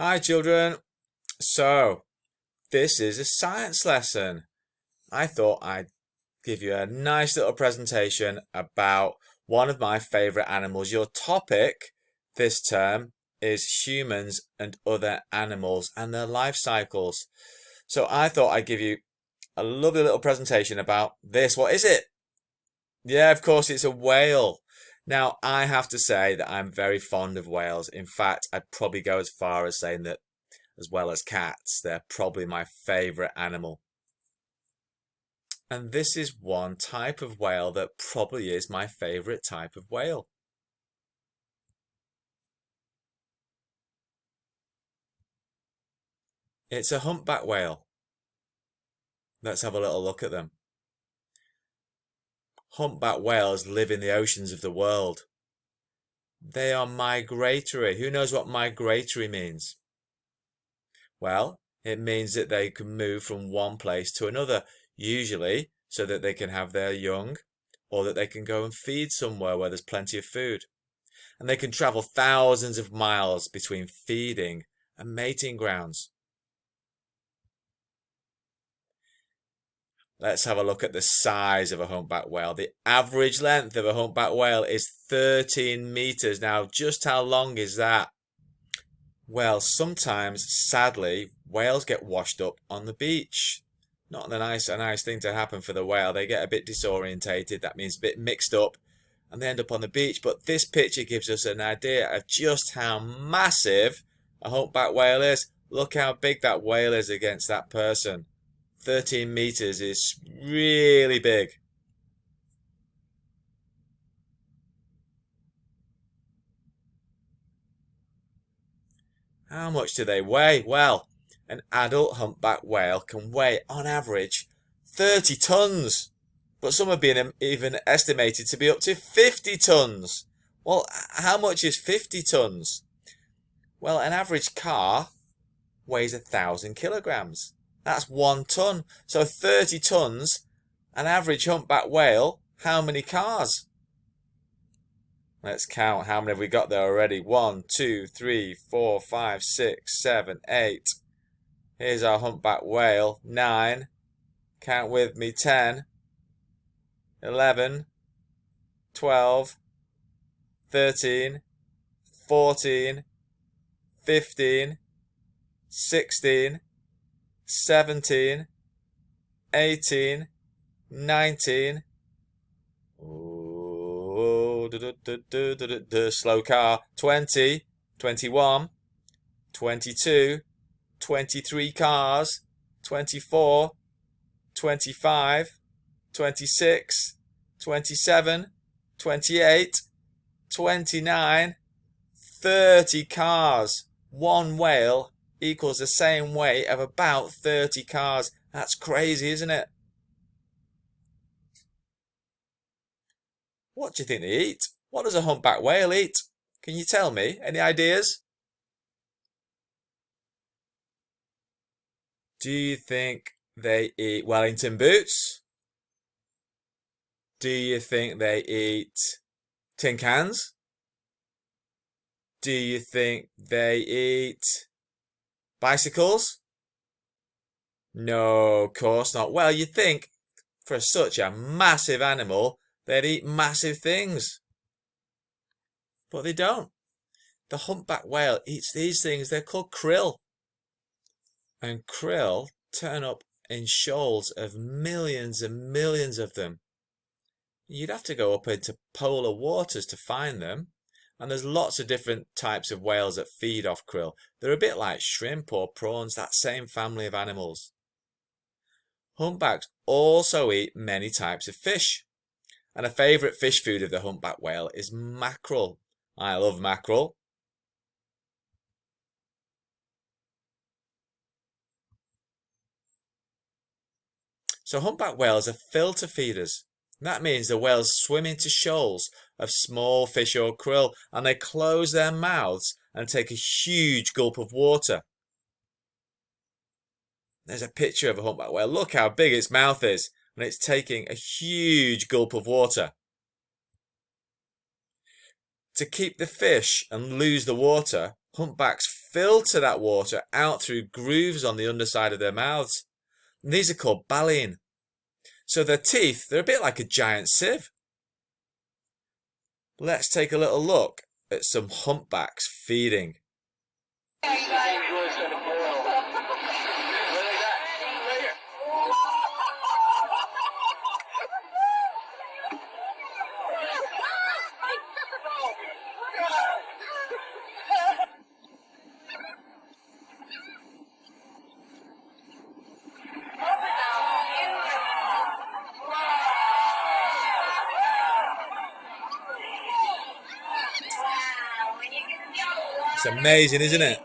Hi children. So, this is a science lesson. I thought I'd give you a nice little presentation about one of my favourite animals. Your topic this term is humans and other animals and their life cycles. So I thought I'd give you a lovely little presentation about this. What is it? Yeah, of course, it's a whale. Now, I have to say that I'm very fond of whales. In fact, I'd probably go as far as saying that as well as cats, they're probably my favourite animal. And this is one type of whale that probably is my favourite type of whale. It's a humpback whale. Let's have a little look at them. Humpback whales live in the oceans of the world. They are migratory. Who knows what migratory means? Well, it means that they can move from one place to another, usually so that they can have their young, or that they can go and feed somewhere where there's plenty of food. And they can travel thousands of miles between feeding and mating grounds. Let's have a look at the size of a humpback whale. The average length of a humpback whale is 13 meters. Now, just how long is that? Well, sometimes, sadly, whales get washed up on the beach. Not a nice thing to happen for the whale. They get a bit disorientated. That means a bit mixed up, and they end up on the beach. But this picture gives us an idea of just how massive a humpback whale is. Look how big that whale is against that person. 13 meters is really big. How much do they weigh? Well, an adult humpback whale can weigh, on average, 30 tons. But some have been even estimated to be up to 50 tons. Well, how much is 50 tons? Well, an average car weighs 1,000 kilograms. That's 1 ton. So 30 tons, an average humpback whale, how many cars? Let's count. How many have we got there already? 1, 2, 3, 4, 5, 6, 7, 8. Here's our humpback whale. 9. Count with me. 10, 11, 12, 13, 14, 15, 16, 17, 18, 19. Slow car. 20, 21, 22, 23 cars, 24, 25, 26, 27, 28, 29, 30 cars. One whale equals the same weight of about 30 cars. That's crazy, isn't it? What do you think they eat? What does a humpback whale eat? Can you tell me? Any ideas? Do you think they eat Wellington boots? Do you think they eat tin cans? Do you think they eat bicycles? No, of course not. Well, you'd think for such a massive animal, they'd eat massive things. But they don't. The humpback whale eats these things. They're called krill. And krill turn up in shoals of millions and millions of them. You'd have to go up into polar waters to find them. And there's lots of different types of whales that feed off krill. They're a bit like shrimp or prawns, that same family of animals. Humpbacks also eat many types of fish. And a favourite fish food of the humpback whale is mackerel. I love mackerel. So humpback whales are filter feeders. That means the whales swim into shoals of small fish or krill and they close their mouths and take a huge gulp of water. There's a picture of a humpback whale. Look how big its mouth is and it's taking a huge gulp of water. To keep the fish and lose the water, humpbacks filter that water out through grooves on the underside of their mouths. And these are called baleen. So their teeth, they're a bit like a giant sieve. Let's take a little look at some humpbacks feeding. It's amazing, isn't it?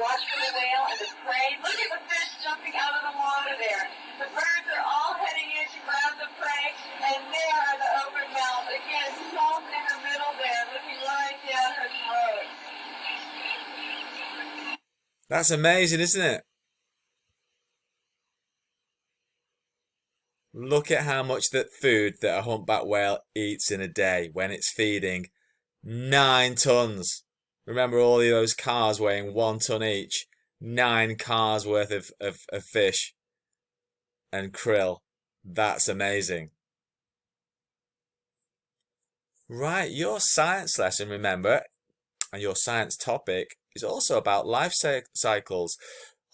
Watch for the whale and the prey. Look at the fish jumping out of the water there. The birds are all heading in to grab the prey, and there are the open mouths. Again, salt in the middle there, looking right down her throat. That's amazing, isn't it? Look at how much that food that a humpback whale eats in a day when it's feeding. 9 tons. Remember all of those cars weighing 1 ton each? 9 cars worth of fish and krill. That's amazing. Right, your science lesson, remember, and your science topic is also about life cycles.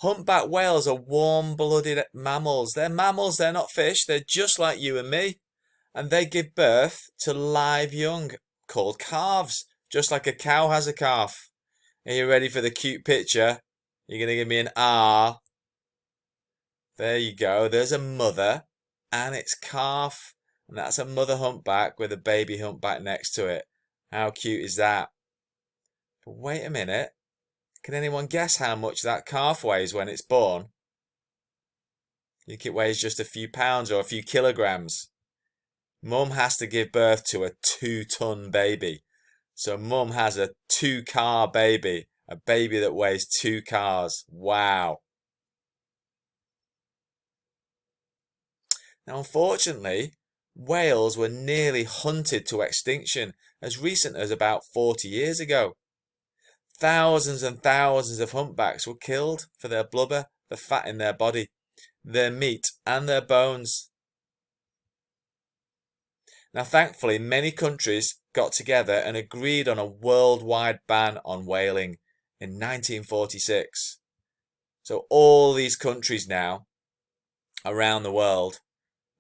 Humpback whales are warm-blooded mammals. They're mammals, they're not fish. They're just like you and me. And they give birth to live young called calves, just like a cow has a calf. Are you ready for the cute picture? You're going to give me an R. There you go. There's a mother and its calf. And that's a mother humpback with a baby humpback next to it. How cute is that? But wait a minute. Can anyone guess how much that calf weighs when it's born? You think it weighs just a few pounds or a few kilograms? Mum has to give birth to a 2-ton baby. So mum has a 2-car baby. A baby that weighs 2 cars. Wow. Now, unfortunately, whales were nearly hunted to extinction as recent as about 40 years ago. Thousands and thousands of humpbacks were killed for their blubber, the fat in their body, their meat and their bones. Now, thankfully, many countries got together and agreed on a worldwide ban on whaling in 1946. So all these countries now around the world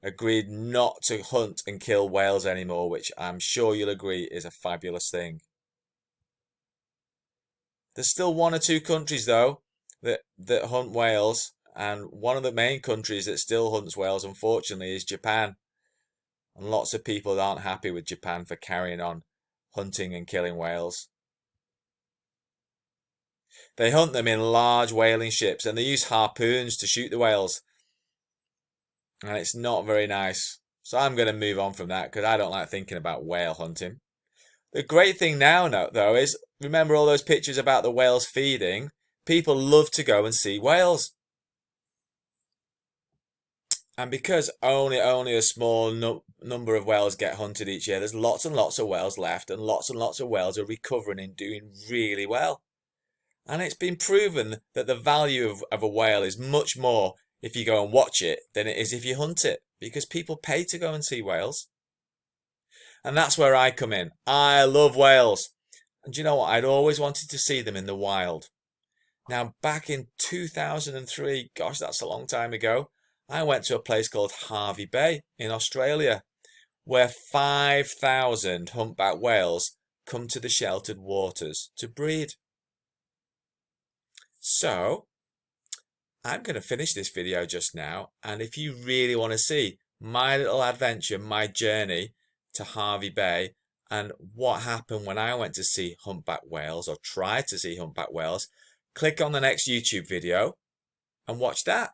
agreed not to hunt and kill whales anymore, which I'm sure you'll agree is a fabulous thing. There's still 1 or 2 countries, though, that hunt whales, and one of the main countries that still hunts whales, unfortunately, is Japan. And lots of people aren't happy with Japan for carrying on hunting and killing whales. They hunt them in large whaling ships, and they use harpoons to shoot the whales. And it's not very nice. So I'm going to move on from that, because I don't like thinking about whale hunting. The great thing now, though, is remember all those pictures about the whales feeding? People love to go and see whales. And because only a small number of whales get hunted each year, there's lots and lots of whales left, and lots of whales are recovering and doing really well. And it's been proven that the value of a whale is much more if you go and watch it than it is if you hunt it, because people pay to go and see whales. And that's where I come in. I love whales. And do you know what? I'd always wanted to see them in the wild. Now, back in 2003, gosh, that's a long time ago, I went to a place called Hervey Bay in Australia, where 5,000 humpback whales come to the sheltered waters to breed. So, I'm going to finish this video just now, and if you really want to see my little adventure, my journey to Harvey Bay, and what happened when I went to see humpback whales or tried to see humpback whales, click on the next YouTube video and watch that.